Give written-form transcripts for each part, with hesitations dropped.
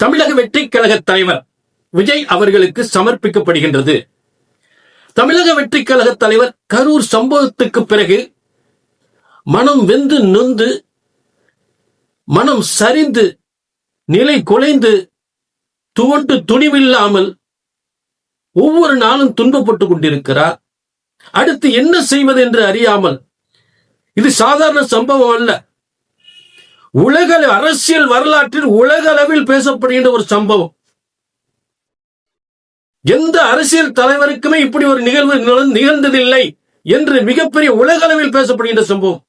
தமிழக வெற்றி கழக தலைவர் விஜய் அவர்களுக்கு சமர்ப்பிக்கப்படுகின்றது. தமிழக வெற்றி கழக தலைவர் கரூர் சம்பவத்துக்கு பிறகு மனம் வெந்து நொந்து, மனம் சரிந்து, நிலை குலைந்து, துவண்டு துணிவில்லாமல் ஒவ்வொரு நாளும் துன்பப்பட்டுக் கொண்டிருக்கிறார். அடுத்து என்ன செய்வது என்று அறியாமல், இது சாதாரண சம்பவம் அல்ல, உலக அரசியல் வரலாற்றில் உலக அளவில் பேசப்படுகின்ற ஒரு சம்பவம். எந்த அரசியல் தலைவருக்குமே இப்படி ஒரு நிகழ்வு நிகழ்ந்ததில்லை என்று மிகப்பெரிய உலக அளவில் பேசப்படுகின்ற சம்பவம்.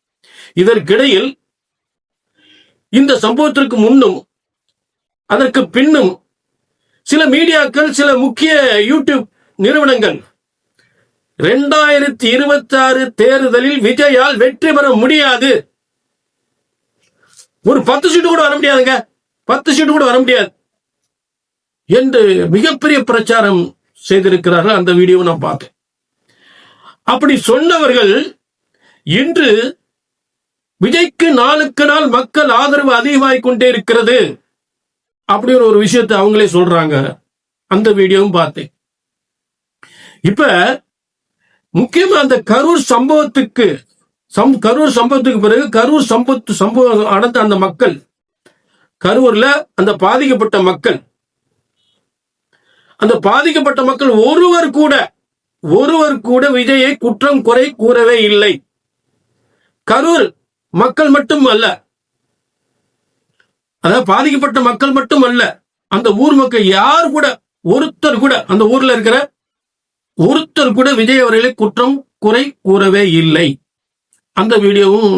இதற்கிடையில் இந்த சம்பவத்திற்கு முன்னும் அதற்கு பின்னும் சில மீடியாக்கள், சில முக்கிய யூடியூப் நிறுவனங்கள் 2026 தேர்தலில் விஜயால் வெற்றி பெற முடியாது, ஒரு 10 சீட்டு கூட வர முடியாதுங்க, 10 சீட்டு கூட வர முடியாது என்று மிகப்பெரிய பிரச்சாரம் செய்திருக்கிறார்கள். அந்த வீடியோவை நான் பார்த்தேன். அப்படி சொன்னவர்கள் இன்று விஜய்க்கு நாளுக்கு நாள் மக்கள் ஆதரவு அதிகமாகிக் கொண்டே இருக்கிறது அப்படின்னு ஒரு விஷயத்தை அவங்களே சொல்றாங்க. அந்த வீடியோவும் பார்த்தேன். இப்ப முக்கியமா அந்த கரூர் சம்பவத்துக்கு பிறகு கரூர் சம்பவம் நடந்த அந்த மக்கள், கரூர்ல அந்த பாதிக்கப்பட்ட மக்கள், அந்த பாதிக்கப்பட்ட மக்கள் ஒருவர் கூட விஜயை குற்றம் குறை கூறவே இல்லை. கரூர் மக்கள் மட்டும் அல்ல, அதாவது பாதிக்கப்பட்ட மக்கள் மட்டும் அல்ல, அந்த ஊர் மக்கள் யார் கூட, ஒருத்தர் கூட, அந்த ஊர்ல இருக்கிற ஒருத்தர் கூட விஜய் அவர்களை குற்றம் குறை கூறவே இல்லை. அந்த வீடியோவும்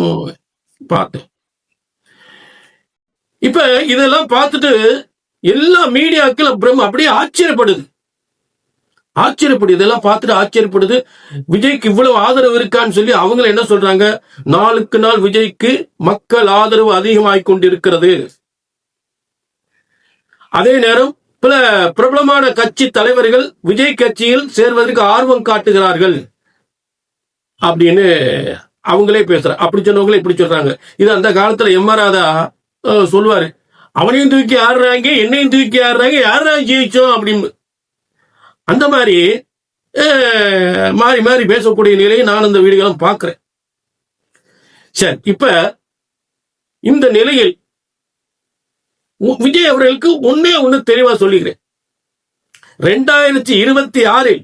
பார்த்தேன். இப்ப இதெல்லாம் பார்த்துட்டு எல்லா மீடியாக்கள் அப்படியே ஆச்சரியப்படுது. இதெல்லாம் பார்த்துட்டு ஆச்சரியப்படுது. விஜய்க்கு இவ்வளவு ஆதரவு இருக்கான்னு சொல்லி அவங்க என்ன சொல்றாங்க, நாளுக்கு நாள் விஜய்க்கு மக்கள் ஆதரவு அதிகமாகிக் கொண்டிருக்கிறது. அதே நேரம் பல பிரபலமான கட்சி தலைவர்கள் விஜய் கட்சியில் சேர்வதற்கு ஆர்வம் காட்டுகிறார்கள் அப்படின்னு அவங்களே பேசுறாங்க. அப்படி சொன்னவங்களே இப்படி சொல்றாங்க. இது அந்த காலத்துல எம்.ஆர். ராதா சொல்லுவாரு, அவனையும் தூக்கி ஆடுறாங்க, என்னையும் தூக்கி ஆடுறாங்க, யாரா ஜெயிச்சோம் அப்படின்னு. அந்த மாதிரி மாறி மாறி பேசக்கூடிய நிலையை நான் இந்த வீடியோலாம் பார்க்கிறேன். சரி, இப்ப இந்த நிலையில் விஜய் அவர்களுக்கு ஒண்ணு தெளிவா சொல்லுகிறேன். 2026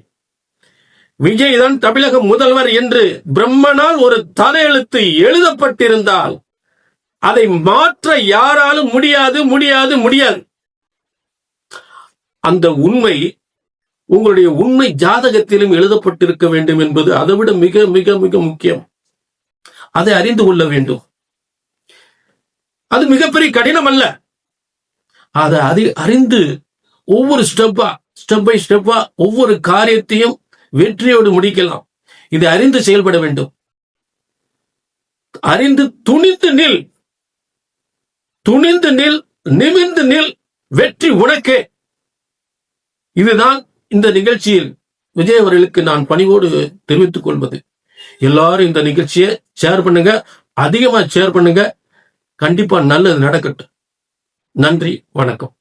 விஜய் தான் தமிழக முதல்வர் என்று பிரம்மனால் ஒரு தலையெழுத்து எழுதப்பட்டிருந்தால் அதை மாற்ற யாராலும் முடியாது. அந்த உண்மை உங்களுடைய உண்மை ஜாதகத்திலும் எழுதப்பட்டிருக்க வேண்டும் என்பது அதை விட மிக மிக மிக முக்கியம். அதை அறிந்து கொள்ள வேண்டும். அது மிகப்பெரிய கடினம் அல்ல. அதை அறிந்து ஒவ்வொரு ஸ்டெப் பை ஸ்டெப்பா ஒவ்வொரு காரியத்தையும் வெற்றியோடு முடிக்கலாம். இதை அறிந்து செயல்பட வேண்டும். அறிந்து துணிந்து நில், நிமிர்ந்து நில், வெற்றி உனக்கே. இதுதான் இந்த நிகழ்ச்சியில் விஜய் அவர்களுக்கு நான் பணிவோடு தெரிவித்துக் கொள்வது. எல்லாரும் இந்த நிகழ்ச்சியை ஷேர் பண்ணுங்க, அதிகமா ஷேர் பண்ணுங்க. கண்டிப்பா நல்லது நடக்கட்டும். நன்றி, வணக்கம்.